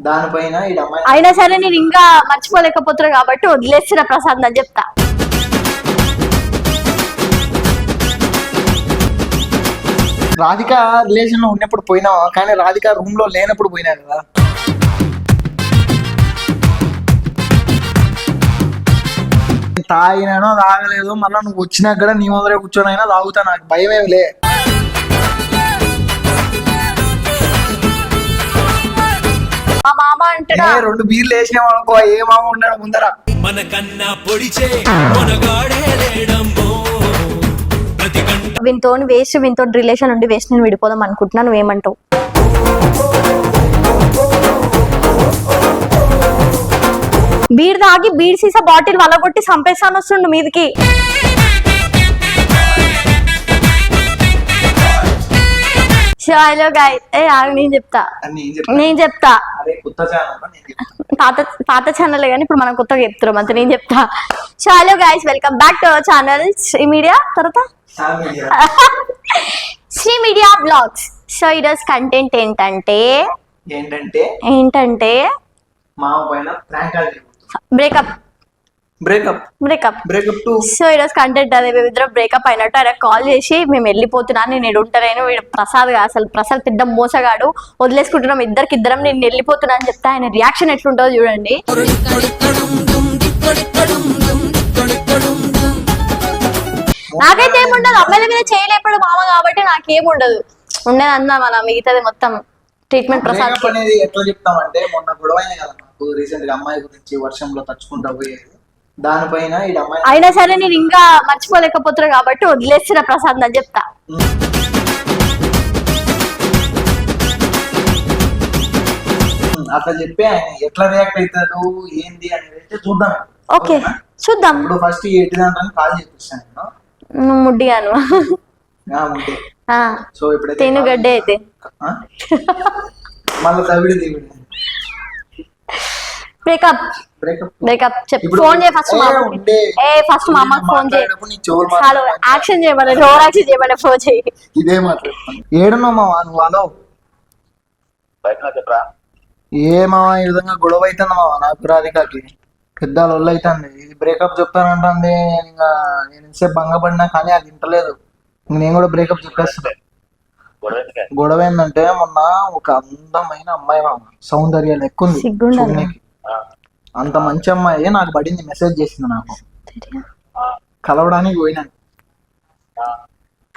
దానిపైన ఈ అమ్మాయి అయినా సరే నేను ఇంకా మర్చిపోలేకపోతున్నా కాబట్టి వదిలేస్తున్నా ప్రసాద్ అని చెప్తా. రాధిక రిలేషన్ లో ఉన్నప్పుడు పోయినావా, కానీ రాధిక రూమ్ లో లేనప్పుడు పోయినా కదా. తాగినానో తాగలేదు, మళ్ళీ నువ్వు వచ్చినాక కూడా నీ ముందరే కూర్చొనైనా తాగుతా, నాకు భయం ఏమి లే. మా మామ అంటాడా 2 బీర్లు వేసినావు అనుకో, ఏ మామ ఉన్నాడు ముందర. వీనితోని వేస్ట్, వీనితో రిలేషన్ ఉండి వేస్ట్, నేను విడిపోదాం అనుకుంటున్నా, నువ్వేమంటావు? బీర్ తాగి బీర్ సీసా బాటిల్ వలగొట్టి చంపేస్తాను వస్తుండు మీదికి. హలో గైస్, నేను చెప్తా పాత ఛానల్ కానీ ఇప్పుడు మనం కొత్తగా చెప్తున్నాం అంతే, నేను చెప్తా. Hello guys, welcome back to our channel Sri Media, తర్వాత శ్రీ మీడియా బ్లాగ్స్. సో ఈరోజు కంటెంట్ ఏంటంటే మామ పైన బ్రేకప్. సో ఈరోజు కంటెంట్ అదే, మేమిద్దరం బ్రేకప్ అయినట్టు ఆయన కాల్ చేసి మేము వెళ్ళిపోతున్నాను, నేను ఉంటాను, వీడు ప్రసాద్ పెద్ద మోసగాడు, వదిలేసుకుంటున్నాం ఇద్దరం, నేను వెళ్ళిపోతున్నా అని చెప్తా. ఆయన రియాక్షన్ ఎట్లుంటుందో చూడండి. నాకైతే ఏముండదు, అమ్మాయిల మీద చేయలేపడు మామ కాబట్టి నాకేముండదు, ఉండేది అందా మన మిగతాది మొత్తం ట్రీట్మెంట్. ప్రసాద్ అనేది ఎట్లా చెప్తామంటే, మొన్న గొడవ అయినా కదా నాకు రీసెంట్ గా అమ్మాయి గురించి వర్షంలో తచ్చుకుంటా పోయేది, దానిపైన ఈ అమ్మాయి అయినా సరే నేను ఇంకా మర్చిపోలేకపోతున్నా కాబట్టి వదిలేస్తున్నా ప్రసాద్ అని చెప్తా. అట్లా చెప్పి ఆయన ఎట్లా రియాక్ట్ అవుతాడు ఏంది అనేది చూద్దాం. ఓకే చూద్దాం. ఇప్పుడు ఫస్ట్ ఎటు దాంట్లో కాల్ చేపిస్తాను నువ్వు ముడ్డిగాను. సో ఇప్పుడు తిను గడ్డే అయితే మళ్ళీ తవిడి దివిడి బ్రేకప్ చెప్పు. ఫోన్ చేయి ఫస్ట్ ఫస్ట్ మా అమ్మకి ఫోన్ చేయి. చాలు యాక్షన్ చేయమని, ఓవర్ యాక్షన్ చేయమని ఫోన్ చేయి. ఇదే మాట్లాడుతున్నాను. ఏడున్నావు నువ్వు? హలో ఏమావా ఈ విధంగా గొడవ అవుతుంది మావా నాకు రాధికకి, పెద్ద లొల్లు అవుతుంది. ఇది బ్రేకప్ చెప్తానంటుంది, ఇంకా నేను ఇంతసేపు భంగపడినా కానీ అది వింటలేదు. నేను కూడా బ్రేకప్ చెప్పేస్తాను. గొడవ ఏంటంటే మొన్న ఒక అందమైన అమ్మాయి మామ, సౌందర్యాలు ఎక్కువ ఉంది, అంత మంచి అమ్మాయి నాకు పడింది, మెసేజ్ చేసింది నాకు, కలవడానికి పోయినాను.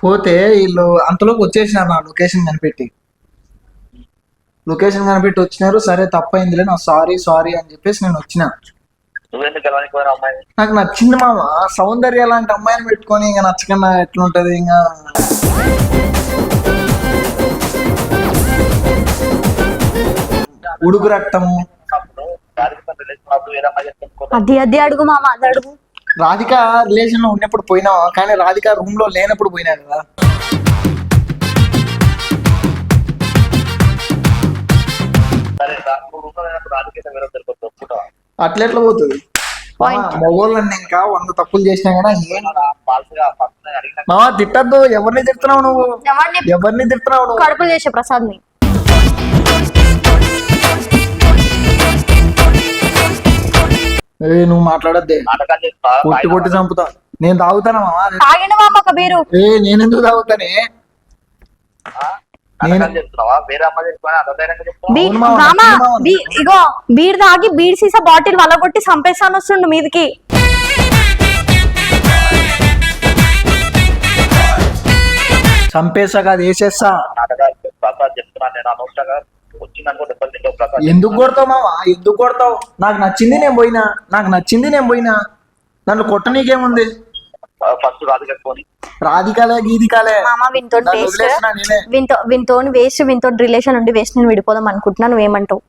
పోతే వీళ్ళు అంతలోకి వచ్చేసినారు, నా లొకేషన్ కనిపెట్టి వచ్చినారు. సరే తప్పైందిలే, నా సారీ అని చెప్పేసి నేను వచ్చిన. నాకు నచ్చింది మామ, సౌందర్య లాంటి అమ్మాయిని పెట్టుకొని ఇంకా నచ్చకుండా ఎట్లుంటది, ఇంకా ఉడుకు రక్తము. అది అడుగు మామ, అది అడుగు. రాధిక రిలేషన్ లో ఉన్నప్పుడు పోయినావా, కానీ రాధిక రూమ్ లో లేనప్పుడు పోయినా కదా. అట్లెట్లా పోతుంది మగోళ్ళని, ఇంకా 100 తప్పులు చేసినా కూడా మామ తిట్టద్దు. ఎవరిని తిడుతున్నావు నువ్వు? కడుపులు చేసే ప్రసాద్ ని. నువ్వు మాట్లాడద్దే, కొట్టి చంపుతా. నేను తాగుతానా మామ? నేనెందుకు తాగుతానే? ఇగో బీర్ తాగి బీర్ సీసా బాటిల్ వలగొట్టి చంపేస్తాను వస్తుండు మీదికి. చంపేసా కాదు, వేసేస్తా. ఎందుకు కొడతావు మావా, ఎందుకు కొడతావు? నాకు నచ్చింది నేను పోయినా, నన్ను కొట్ట నీకేముంది? రాధికాలే గీదికాలే వీనితో వేస్ట్, వీనితో రిలేషన్ ఉండి వేస్ట్, నేను విడిపోదాం అనుకుంటున్నా, నువ్వేమంటావు?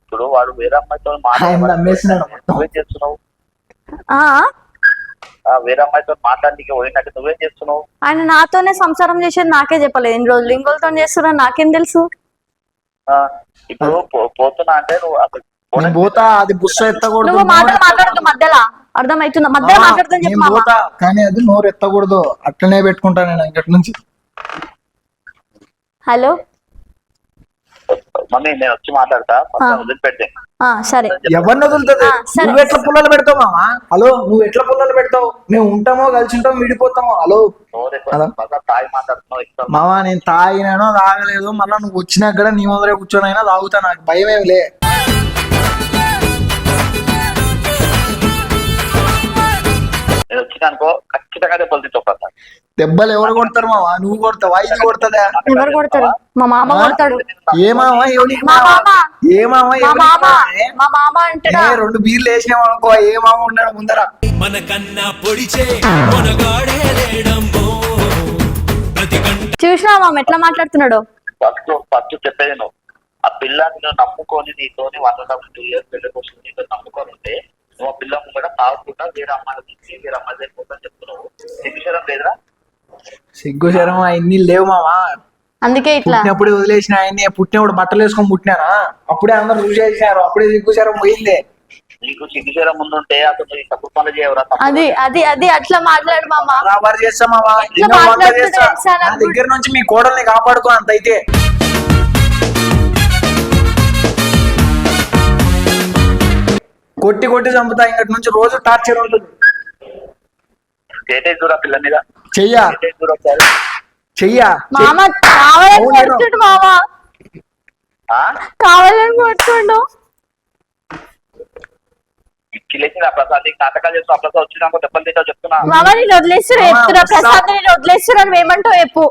ఇప్పుడు వాడు వేరే అమ్మాయితో వేరే అమ్మాయితో మాట్లాడడానికి పోయినట్టు నువ్వేం చేస్తున్నావు? ఆయన నాతోనే సంసారం చేసేది నాకే చెప్పలేదు, ఇన్ని రోజులు ఇంకోలతో చేస్తున్నా నాకేం తెలుసు? ఇప్పుడు పోతున్నా అంటే నువ్వు పోతా, అది బుస్స ఎత్తకూడదు. నువ్వు మాట్లాడదు మధ్యలో, అర్థమవుతుందా? మధ్యలో మాట్లాడుతుంది చెప్పు. కానీ అది నోరు ఎత్తకూడదు, అట్లనే పెట్టుకుంటా నేను ఇంకటి నుంచి. హలో మమ్మీ నేను వచ్చి మాట్లాడతా వదిలిపెట్టే. సరే ఎవరిని వదులుతుంది? సరే. నువ్వు ఎట్లా పుల్లలు పెడతావు మామా? హలో, నువ్వు ఎట్లా పుల్లలు పెడతావు? మేము ఉంటామో కలిసి ఉంటామో విడిపోతామో. హలో తాగి మాట్లాడుతున్నావు ఇష్టం. మామా, నేను తాగినానో తాగలేదు, మళ్ళీ నువ్వు వచ్చినాక కూడా నీ ముందరే కూర్చొని అయినా తాగుతా, నాకు భయం ఏమి లే. నేను వచ్చినానుకో ఖచ్చితంగా దెబ్బలు తిట్టొస్తా. దెబ్బలు ఎవరు కొడతారు మామా? నువ్వు కొడతావా? ఇది కొడతదా? ఎవరు కొడతాడు? మా మామ కొడతాడు. ఏ మామా? ఎవరికి మా మామా? మామ. ఏ మామ? మా ఎవరికి మామ మామా? మా మామ అంటాడా? 2 బీర్లు వేసినావు అనుకో, ఏ మామ ఉన్నాడు ముందర? మన కన్నా పొడిచే మనగాడే లేడమ్మో ప్రతి గంట. చూసినా మామ ఎట్లా మాట్లాడుతున్నాడు? ఫస్ట్ చెప్పేది నువ్వు ఆ పిల్లని నువ్వు నమ్ముకొని నీతోని 1.5 years పెళ్లికి వస్తుంది నీతో నమ్ముకొని ఉంటే నువ్వు ఆ పిల్ల కూడా తాగుకుంటా వేరే అమ్మాయిలు తీసి వేరే అమ్మాయి వెళ్ళిపోతాను చెప్తున్నావు. సిగ్గుశరం లేదురా? సిగ్గు శరం అన్ని లేవు మామా. అందుకే ఇట్లా పుట్టినప్పుడు వదిలేసిన ఆయన్ని, పుట్టినప్పుడు బట్టలు వేసుకొని పుట్టినానా, అప్పుడే అందరు చూసేసారు, అప్పుడే సిగ్గు శరం పోయిందే. నీకు సిగ్గుశరం ముందుంటే అసలు ఈ తప్పు పనులు చేయవరా? అది అది అది అట్లా మాట్లాడు మామ. బరాబర్ చేస్తా మామా, ఇట్లా ఎన్నో వంటలు మాట్లాడుతుంటే చేస్తా. తెలుసా నా నాకు? దగ్గర నుంచి మీ కోడల్ని కాపాడుకో, అంత అయితే. కొట్టి కొట్టి చంపుతా, ఇంకటి నుంచి రోజు టార్చర్ ఉంటుంది. చేతే చూడ పిల్ల మీద చెయ్యా చేతే చూడ ఒకసారి. చెయ్యా మామ కావాలని అవును. కొడుతుండు మామ, ఆ? కావాలని కొడుతుండు. ఇచ్చిలేసి ఆ ప్రసాద్ నీకు నాటకాలు చేస్తూ ఆ ప్రసాద్ వచ్చినాక దెబ్బలు తింటావు చెప్తున్నా. మామ నేను వదిలేస్తున్నా మామ, చెప్తున్నా, వస్తా. ప్రసాద్ నేను వదిలేస్తున్నా, నువ్వేమంటావు చెప్పు.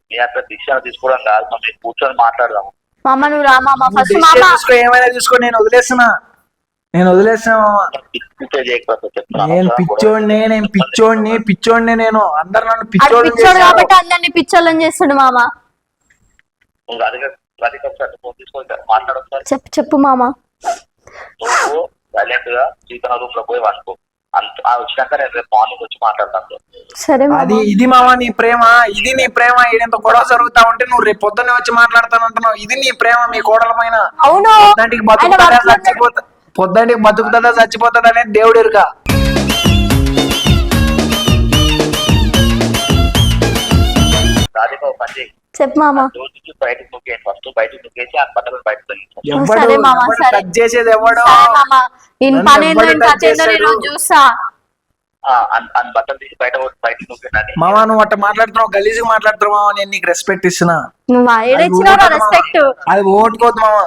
నీ అక్కడ దీక్ష తీసుకోవడం కాదు, మనం కూర్చొని మాట్లాడదాం. మామ నువ్వు రా మామ ఫస్ట్. డిసిషన్ మామ తీసుకో, ఏమైనా తీసుకో, నేను వదిలేస్తున్నా మామ. పిచ్చే చేయకపోతే చెప్తున్నా. నేను పిచ్చోడిని నేను అందరు నన్ను అటు పిచ్చోడిని పిచ్చోడు చేశారు. కాబట్టి అందరినీ పిచ్చోళ్ళని చేస్తుండు మామ. నువ్వు అది ఒకసారి ఫోన్ తీసుకొని మాట్లాడొస్తారు. చెప్పు చెప్పు మామ. నువ్వు సైలెంట్ గా చీకన రూమ్ లో పోయి వండుకో. వచ్చినాక నేను రేపు మార్నింగ్ వచ్చి మాట్లాడతాను. సరే అది మామ. ఇది మామ నీ ప్రేమ, ఇది నీ ప్రేమ. ఈడంత గొడవ జరుగుతా ఉంటే నువ్వు రేపు పొద్దున్నే వచ్చి మాట్లాడతానంటున్నావు. ఇది నీ ప్రేమ మీ కోడల పైన. అవును పొద్దంటికి బతుకుతుందా ఆయన చచ్చిపోతా, పొద్దంటికి బతుకుతుందా చచ్చిపోతుందా అనేది దేవుడు ఎరుక. రాధిక ఒక పని చేయి. చెప్పు మామ. రోజుకి బయటకు నొక్కేసి ఫస్ట్ బయటకు నొక్కేసి ఆ బట్టలు బయటకు తొలగించు. ఎవడు సరే మామ, ఎవడు సరే. టచ్ చేసేది ఎవడో. సరే మామ, ఇన్ నన్ను పని ఎవ్వడు ఏందో టచ్ కథ ఏందో నేను చేస్తాడు? చూస్తా. అన్ని బట్టలు తీసి బయటకు నొక్కేనని మామ నువ్వు అట్ట మాట్లాడుతున్నావు, గలీజ్గా మాట్లాడుతున్నావు మామ. నేను నీకు రెస్పెక్ట్ ఇస్తున్నా. నువ్వు ఏడిచ్చినావు రెస్పెక్ట్. అది ఓటుకోవద్దు మామ.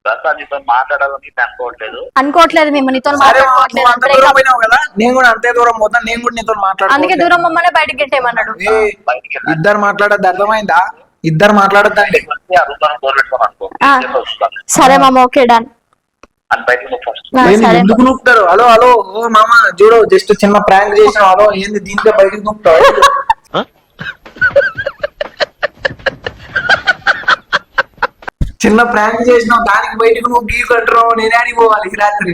ప్రసాద్ నీతో మాట్లాడాలని నేను అనుకోవట్లేదు. అనుకోవట్లేదు మేము నీతో సరే మామ, నువ్వు అంత దూరం మాట్లాడుకోవట్లేదు. పోయినావు కదా, నేను కూడా అంతే దూరం పోతాను. నేను కూడా నీతో అందుకే మాట్లాడుకోవట్లేదు. దూరం మమ్మల్ని బయటకి గెట్టేమన్నాడు. ఏయ్, బయటికి వెళ్ళి ఇద్దరు మాట్లాడద్దు, అర్థమైందా? ఇద్దరు మాట్లాడద్దండి. ఆ రూమ్ లో డోర్ పెట్టుకొని అనుకో. ఆ. వస్తాను సరే మామ, ఓకే డన్. అని బయటకు నువ్వు ఫస్ట్. ఏంది సరే ఎందుకు నూపుతారు? హలో హలో, ఓ మామ చూడు, జస్ట్ చిన్న ప్రాంక్ చేసిన. హలో ఏంది దీంట్లో బయటకు నూపుతావు? చిన్న ప్రాంక్ చేసినావు, దానికి బయటకు నువ్వు గీ కంటున్నావు. నేనే ఆడికి పోవాలి ఈ రాత్రి.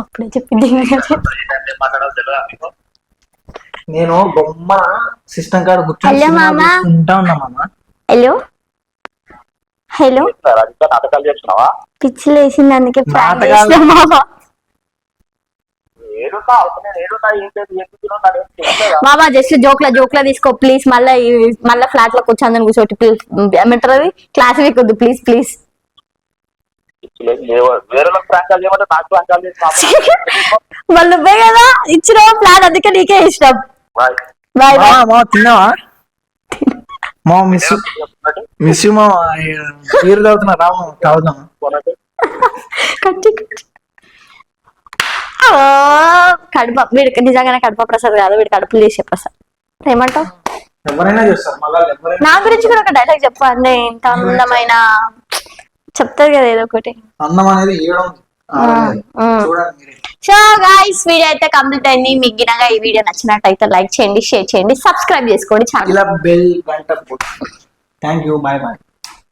అప్పుడే చెప్పింది ఏంటంటే మాట్లాడాలి తెలియదా మీకు? నేను బొమ్మ సిస్టమ్ కార్డు హలో మామ. ఉంటా ఉన్నా మామ. హలో హలో, రాధిక నాటకాలు చేస్తున్నావా? పిచ్చి లేచింది అందుకే ప్రాంక్ నాటకాలు. చేసిన మామ. ఏడున్నా అవసరం ఏడున్నా ఏం లేదు ఎందుకు తెలియదా? మామ జస్ట్ జోక్లా తీసుకో ప్లీజ్. మళ్ళీ ఫ్లాట్ లో కూర్చో అందరిని కూర్చోటి ప్లీజ్. ఏమంటారు అది, క్లాస్ వీకొద్దు ప్లీజ్ ప్లీజ్. వేరే ప్రాంతాలు చేయమంటే నాకు ప్రాంతాలు చేసిన వాళ్ళు నువ్వే కదా ఇచ్చిన ప్లాన్, అందుకే నీకే ఇష్టం. Bye bye. మామ, మామ తిన్నావా? మా మిస్ యూ మామ. బీర్ తాగుతున్నా, రాము తాగుదాం. కచ్చి కచ్చి. కడుప వీడికి నిజంగానే కడుప ప్రసాద్ కాదు, వీడి కడుపులు చేసే ప్రసాద్. ఏమంటావు? ఎవరైనా చూస్తారు మళ్ళీ ఎవరైనా. నా గురించి కూడా ఒక డైలాగ్ చెప్పు. అంటే ఇంత అందమైన చెప్తారు కదా ఏదో ఒకటి. అందం అనేది ఏడం చూడాలి మీరే. సో గైస్, వీడియో అయితే కంప్లీట్ అయింది. మీకు గినగా ఈ వీడియో నచ్చినట్టయితే లైక్ చేయండి, షేర్ చేయండి, సబ్స్క్రైబ్ చేసుకోండి ఛానల్. ఇలా బెల్ గంట. Thank you, bye bye.